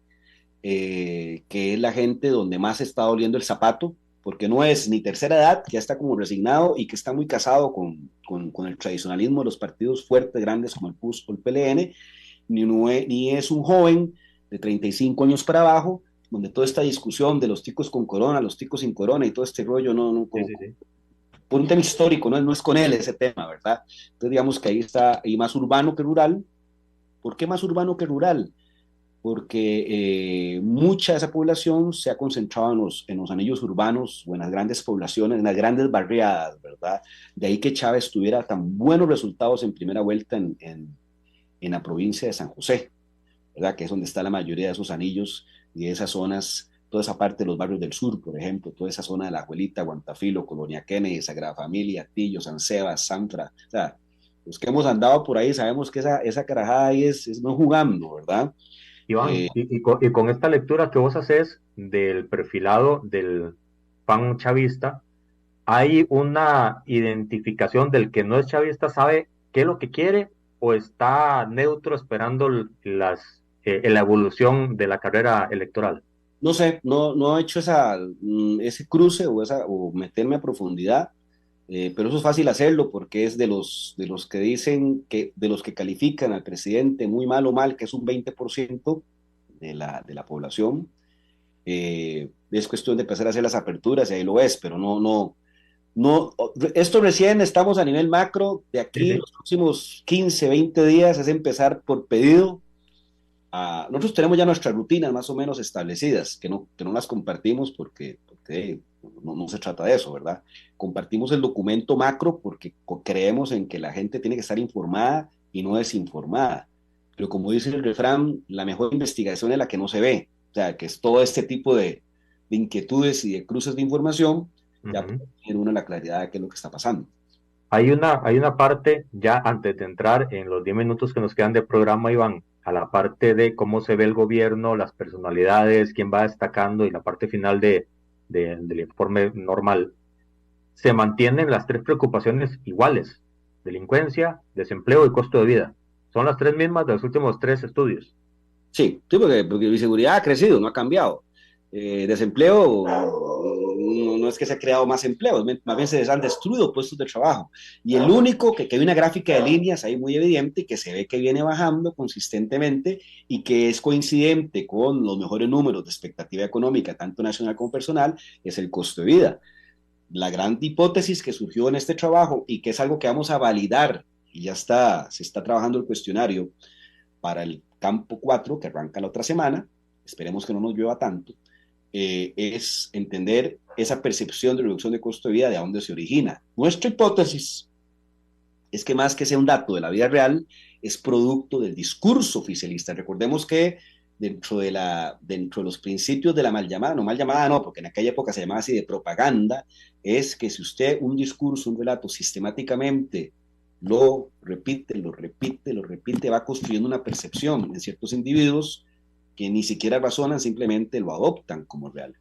que es la gente donde más está doliendo el zapato, porque no es ni tercera edad, que ya está como resignado y que está muy casado con el tradicionalismo de los partidos fuertes, grandes como el PUS o el PLN, ni es un joven de 35 años para abajo, donde toda esta discusión de los ticos con corona, los ticos sin corona y todo este rollo, sí. Por un tema histórico, no es con él ese tema, ¿verdad? Entonces digamos que ahí está, y más urbano que rural. ¿Por qué más urbano que rural? Porque mucha de esa población se ha concentrado en los anillos urbanos o en las grandes poblaciones, en las grandes barriadas, ¿verdad? De ahí que Chávez tuviera tan buenos resultados en primera vuelta en la provincia de San José, ¿verdad? Que es donde está la mayoría de esos anillos y de esas zonas, toda esa parte de los barrios del sur, por ejemplo, toda esa zona de La Abuelita, Guantafilo, Colonia Kennedy, Sagrada Familia, Tillo, San Sebas, Sanfra, o sea, los que hemos andado por ahí sabemos que esa carajada ahí es no jugando, ¿verdad? Iván, y con esta lectura que vos haces del perfilado del fan chavista, ¿hay una identificación del que no es chavista, sabe qué es lo que quiere o está neutro esperando la evolución de la carrera electoral? No sé, no he hecho ese cruce o meterme a profundidad, pero eso es fácil hacerlo porque es de los que dicen de los que califican al presidente muy mal o mal, que es un 20% de la población. Es cuestión de empezar a hacer las aperturas y ahí lo es, pero no, esto recién estamos a nivel macro, de aquí los próximos 15, 20 días es empezar por pedido. Nosotros tenemos ya nuestras rutinas más o menos establecidas, que no las compartimos porque no se trata de eso, ¿verdad? Compartimos el documento macro porque creemos en que la gente tiene que estar informada y no desinformada. Pero como dice el refrán, la mejor investigación es la que no se ve. O sea, que es todo este tipo de inquietudes y de cruces de información, ya tiene uno la claridad de qué es lo que está pasando. Hay una parte, ya antes de entrar en los 10 minutos que nos quedan de programa, Iván, a la parte de cómo se ve el gobierno, las personalidades, quién va destacando y la parte final del informe normal, se mantienen las tres preocupaciones iguales: delincuencia, desempleo y costo de vida. Son las tres mismas de los últimos 3 estudios. Sí, porque mi seguridad ha crecido, no ha cambiado. Desempleo, no es que se ha creado más empleos, más bien se han destruido puestos de trabajo. Y el único que hay una gráfica de líneas ahí muy evidente, que se ve que viene bajando consistentemente y que es coincidente con los mejores números de expectativa económica, tanto nacional como personal, es el costo de vida. La gran hipótesis que surgió en este trabajo y que es algo que vamos a validar, y ya se está trabajando el cuestionario para el campo 4, que arranca la otra semana, esperemos que no nos llueva tanto, es entender esa percepción de reducción de costo de vida, de dónde se origina. Nuestra hipótesis es que más que sea un dato de la vida real, es producto del discurso oficialista. Recordemos que dentro de los principios de la mal llamada no, porque en aquella época se llamaba así, de propaganda, es que si usted un discurso, un relato sistemáticamente lo repite, va construyendo una percepción en ciertos individuos que ni siquiera razonan, simplemente lo adoptan como real.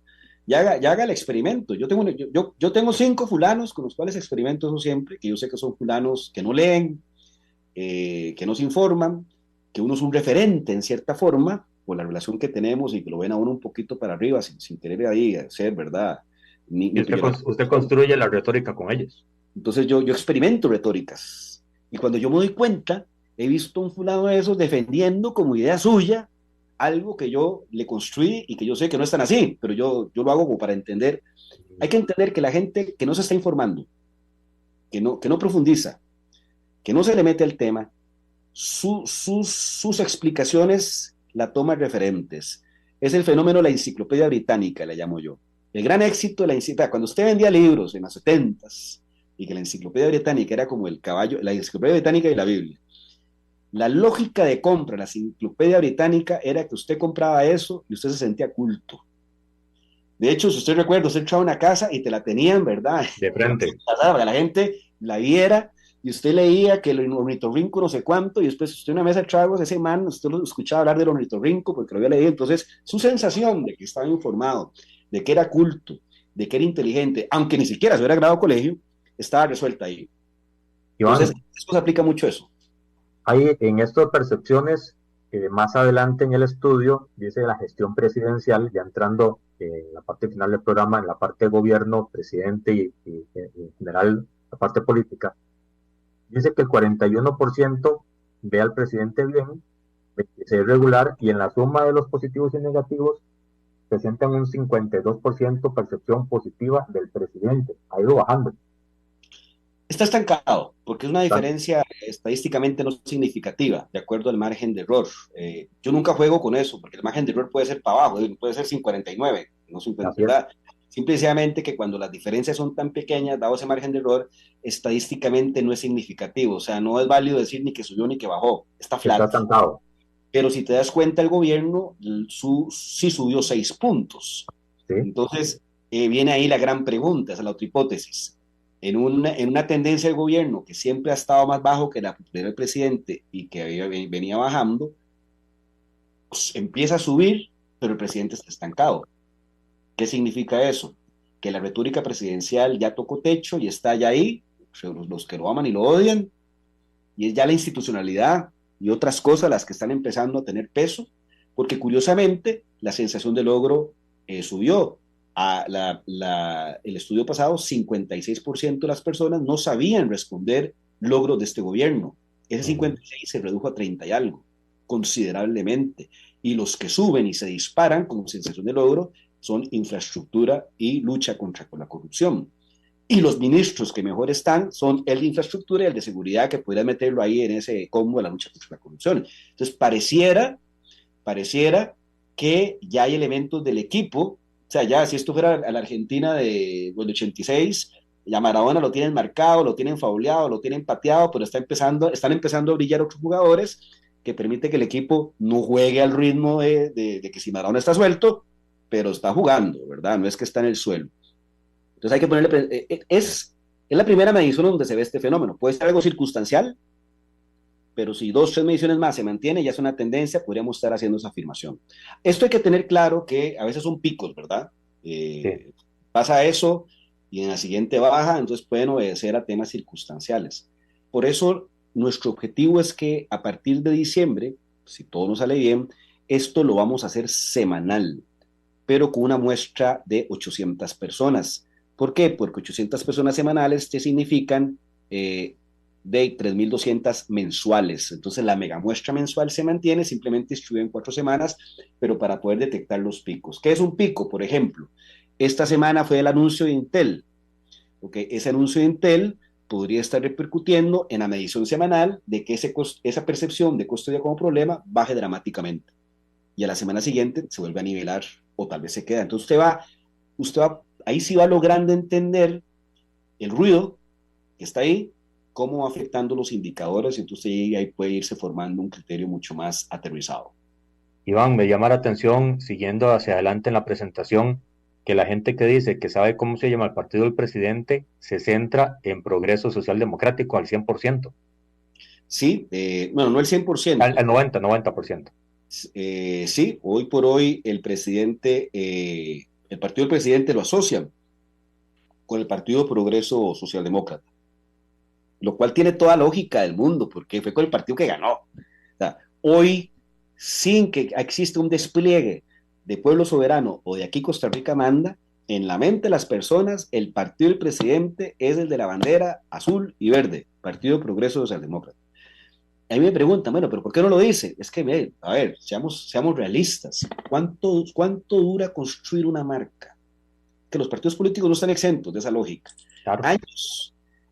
Ya haga el experimento. Yo tengo 5 fulanos con los cuales experimento eso siempre, que yo sé que son fulanos que no leen, que no se informan, que uno es un referente en cierta forma por la relación que tenemos y que lo ven a uno un poquito para arriba sin querer ahí ser, ¿verdad? Y usted construye la retórica con ellos. Entonces yo experimento retóricas y cuando yo me doy cuenta, he visto un fulano de esos defendiendo como idea suya algo que yo le construí y que yo sé que no es tan así, pero yo lo hago como para entender. Hay que entender que la gente que no se está informando, que no profundiza, que no se le mete al tema, sus explicaciones la toma referentes. Es el fenómeno de la enciclopedia británica, la llamo yo. El gran éxito de la enciclopedia, cuando usted vendía libros en los 70s y que la enciclopedia británica era como el caballo, la enciclopedia británica y la Biblia. La lógica de compra de la enciclopedia británica era que usted compraba eso y usted se sentía culto. De hecho, si usted recuerda, usted entraba a una casa y te la tenían, ¿verdad? De frente. Para que la gente la viera y usted leía que el ornitorrinco no sé cuánto y después usted en una mesa de tragos, ese man, usted lo escuchaba hablar del ornitorrinco porque lo había leído. Entonces, su sensación de que estaba informado, de que era culto, de que era inteligente, aunque ni siquiera se hubiera graduado colegio, estaba resuelta ahí. Iván, Entonces, eso se aplica mucho eso. hay en esto de percepciones, más adelante en el estudio, dice la gestión presidencial, ya entrando en la parte final del programa, en la parte de gobierno, presidente y en general la parte política, dice que el 41% ve al presidente bien, 26% regular, y en la suma de los positivos y negativos presentan un 52% percepción positiva del presidente. Ha ido bajando. Está estancado, porque es una diferencia estadísticamente no significativa, de acuerdo al margen de error. Yo nunca juego con eso, porque el margen de error puede ser para abajo, puede ser sin 49, no 50, Así es. ¿verdad? Simplemente que cuando las diferencias son tan pequeñas, dado ese margen de error, estadísticamente no es significativo. O sea, no es válido decir ni que subió ni que bajó, está Está flat. estancado. Pero si te das cuenta, el gobierno sí subió 6 puntos. ¿Sí? Entonces, viene ahí la gran pregunta, esa es la otra hipótesis. En una tendencia del gobierno que siempre ha estado más bajo que la popularidad del presidente y que venía bajando, pues, empieza a subir, pero el presidente está estancado. ¿Qué significa eso? Que la retórica presidencial ya tocó techo y está ya ahí, los que lo aman y lo odian, y es ya la institucionalidad y otras cosas las que están empezando a tener peso, porque curiosamente la sensación de logro subió. El estudio pasado, 56% de las personas no sabían responder logros de este gobierno. Ese 56 se redujo a 30 y algo, considerablemente. Y los que suben y se disparan como sensación de logro son infraestructura y lucha contra la corrupción. Y los ministros que mejor están son el de infraestructura y el de seguridad, que podría meterlo ahí en ese combo de la lucha contra la corrupción. Entonces, pareciera que ya hay elementos del equipo. O sea, ya si esto fuera a la Argentina del 86, ya Maradona lo tienen marcado, lo tienen fauleado, lo tienen pateado, pero están empezando a brillar otros jugadores que permite que el equipo no juegue al ritmo de que si Maradona está suelto, pero está jugando, ¿verdad? No es que está en el suelo. Entonces hay que ponerle, es la primera medición donde se ve este fenómeno. Puede ser algo circunstancial, pero si 2, 3 mediciones más se mantiene, ya es una tendencia, podríamos estar haciendo esa afirmación. Esto hay que tener claro que a veces son picos, ¿verdad? Sí. Pasa eso y en la siguiente baja, entonces pueden obedecer a temas circunstanciales. Por eso nuestro objetivo es que a partir de diciembre, si todo nos sale bien, esto lo vamos a hacer semanal, pero con una muestra de 800 personas. ¿Por qué? Porque 800 personas semanales te significan de 3.200 mensuales. Entonces la megamuestra mensual se mantiene, simplemente distribuye en 4 semanas, pero para poder detectar los picos. ¿Qué es un pico? Por ejemplo, esta semana fue el anuncio de Intel. Okay, ese anuncio de Intel podría estar repercutiendo en la medición semanal de que esa percepción de costo de vida como problema baje dramáticamente. Y a la semana siguiente se vuelve a nivelar o tal vez se queda. Entonces usted va, ahí sí va logrando entender el ruido que está ahí, cómo va afectando los indicadores, y entonces ahí puede irse formando un criterio mucho más aterrizado. Iván, me llama la atención, siguiendo hacia adelante en la presentación, que la gente que dice que sabe cómo se llama el partido del presidente se centra en Progreso Social Democrático al 100%. Sí, bueno, no el 100%. Al 90%. Sí, hoy por hoy el presidente, el partido del presidente lo asocian con el Partido Progreso Socialdemócrata, lo cual tiene toda lógica del mundo, porque fue con el partido que ganó. O sea, hoy, sin que exista un despliegue de pueblo soberano o de aquí Costa Rica manda, en la mente de las personas, el partido del presidente es el de la bandera azul y verde, Partido Progreso Socialdemócrata. A mí me preguntan, bueno, pero ¿por qué no lo dice? Es que, a ver, seamos realistas. ¿Cuánto dura construir una marca? Que los partidos políticos no están exentos de esa lógica. Claro.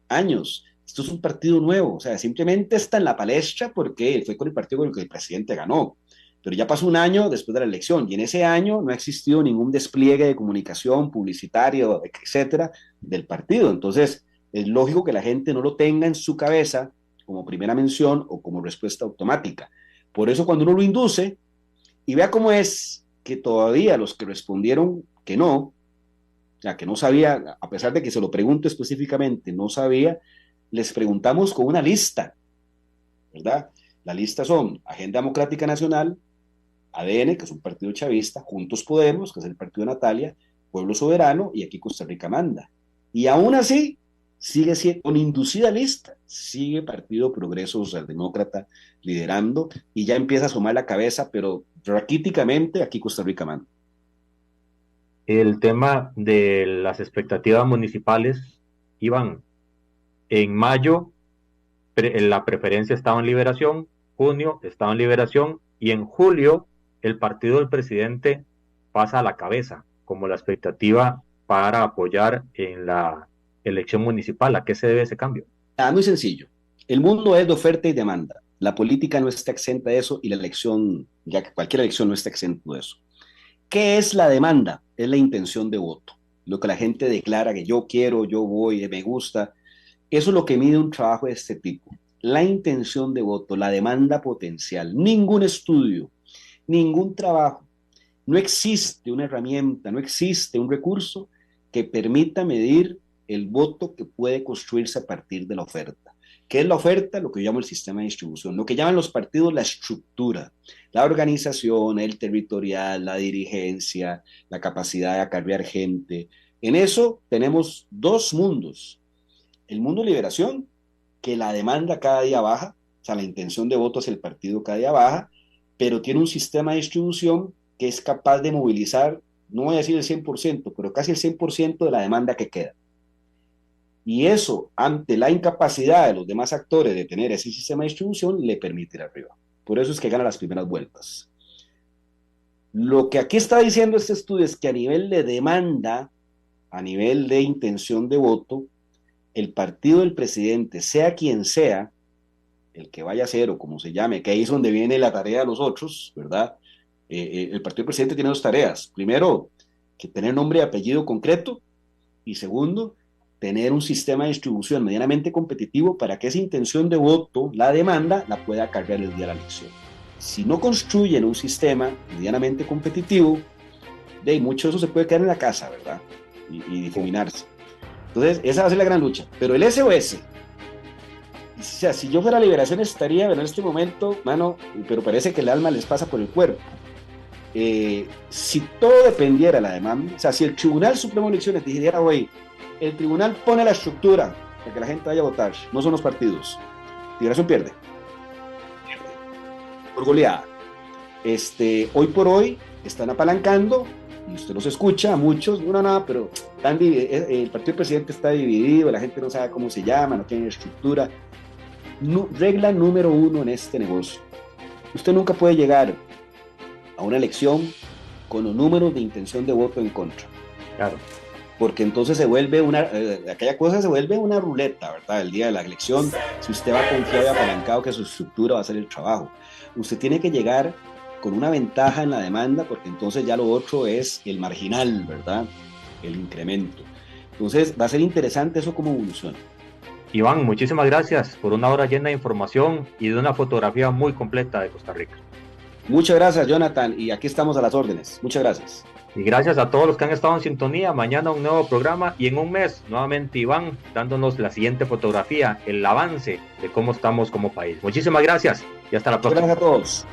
Años. Esto es un partido nuevo, o sea, simplemente está en la palestra porque fue con el partido con el que el presidente ganó. Pero ya pasó un año después de la elección y en ese año no ha existido ningún despliegue de comunicación publicitario, etcétera, del partido. Entonces, es lógico que la gente no lo tenga en su cabeza como primera mención o como respuesta automática. Por eso cuando uno lo induce y vea cómo es que todavía los que respondieron que no, o sea, que no sabía, a pesar de que se lo pregunto específicamente, no sabía, les preguntamos con una lista, ¿verdad? La lista son Agenda Democrática Nacional, ADN, que es un partido chavista, Juntos Podemos, que es el partido de Natalia, pueblo soberano, y aquí Costa Rica manda. Y aún así, sigue siendo, con inducida lista, sigue Partido Progreso Socialdemócrata liderando, y ya empieza a asomar la cabeza, pero raquíticamente aquí Costa Rica manda. El tema de las expectativas municipales, Iván, en mayo la preferencia estaba en Liberación, junio estaba en Liberación, y en julio el partido del presidente pasa a la cabeza como la expectativa para apoyar en la elección municipal. ¿A qué se debe ese cambio? Muy sencillo. El mundo es de oferta y demanda. La política no está exenta de eso, y la elección, ya que cualquier elección no está exento de eso. ¿Qué es la demanda? Es la intención de voto. Lo que la gente declara que yo quiero, yo voy, me gusta. Eso es lo que mide un trabajo de este tipo. La intención de voto, la demanda potencial. Ningún estudio, ningún trabajo. No existe una herramienta, no existe un recurso que permita medir el voto que puede construirse a partir de la oferta. ¿Qué es la oferta? Lo que yo llamo el sistema de distribución, lo que llaman los partidos la estructura, la organización, el territorial, la dirigencia, la capacidad de acarrear gente. En eso tenemos dos mundos. El mundo de liberación, que la demanda cada día baja, o sea, la intención de voto hacia el partido cada día baja, pero tiene un sistema de distribución que es capaz de movilizar, no voy a decir el 100%, pero casi el 100% de la demanda que queda. Y eso, ante la incapacidad de los demás actores de tener ese sistema de distribución, le permite ir arriba. Por eso es que gana las primeras vueltas. Lo que aquí está diciendo este estudio es que a nivel de demanda, a nivel de intención de voto, el partido del presidente, sea quien sea, el que vaya a ser o como se llame, que ahí es donde viene la tarea de los otros, ¿verdad? El partido del presidente tiene dos tareas. Primero, que tener nombre y apellido concreto, y segundo, tener un sistema de distribución medianamente competitivo para que esa intención de voto, la demanda, la pueda cargar el día de la elección. Si no construyen un sistema medianamente competitivo, mucho de eso se puede quedar en la casa, ¿verdad? Y difuminarse. Entonces, esa va a ser la gran lucha. Pero el SOS, o sea, si yo fuera Liberación estaría en este momento, mano, pero parece que el alma les pasa por el cuerpo. Si todo dependiera de la demanda, o sea, si el Tribunal Supremo de Elecciones dijera, hoy, el tribunal pone la estructura para que la gente vaya a votar, no son los partidos, Liberación pierde. Por goleada. Hoy por hoy están apalancando, y usted los escucha a muchos, pero el partido del presidente está dividido, la gente no sabe cómo se llama, no tiene estructura. Regla número 1 en este negocio: usted nunca puede llegar a una elección con los números de intención de voto en contra. Claro. Porque entonces se vuelve aquella cosa se vuelve una ruleta, ¿verdad? El día de la elección, si usted va confiado y apalancado que su estructura va a hacer el trabajo. Usted tiene que llegar con una ventaja en la demanda, porque entonces ya lo otro es el marginal, ¿verdad? El incremento. Entonces va a ser interesante eso cómo evoluciona. Iván, muchísimas gracias por una hora llena de información y de una fotografía muy completa de Costa Rica. Muchas gracias, Jonathan, y aquí estamos a las órdenes. Muchas gracias. Y gracias a todos los que han estado en sintonía. Mañana un nuevo programa y en un mes nuevamente Iván dándonos la siguiente fotografía, el avance de cómo estamos como país. Muchísimas gracias y hasta la próxima. Gracias a todos.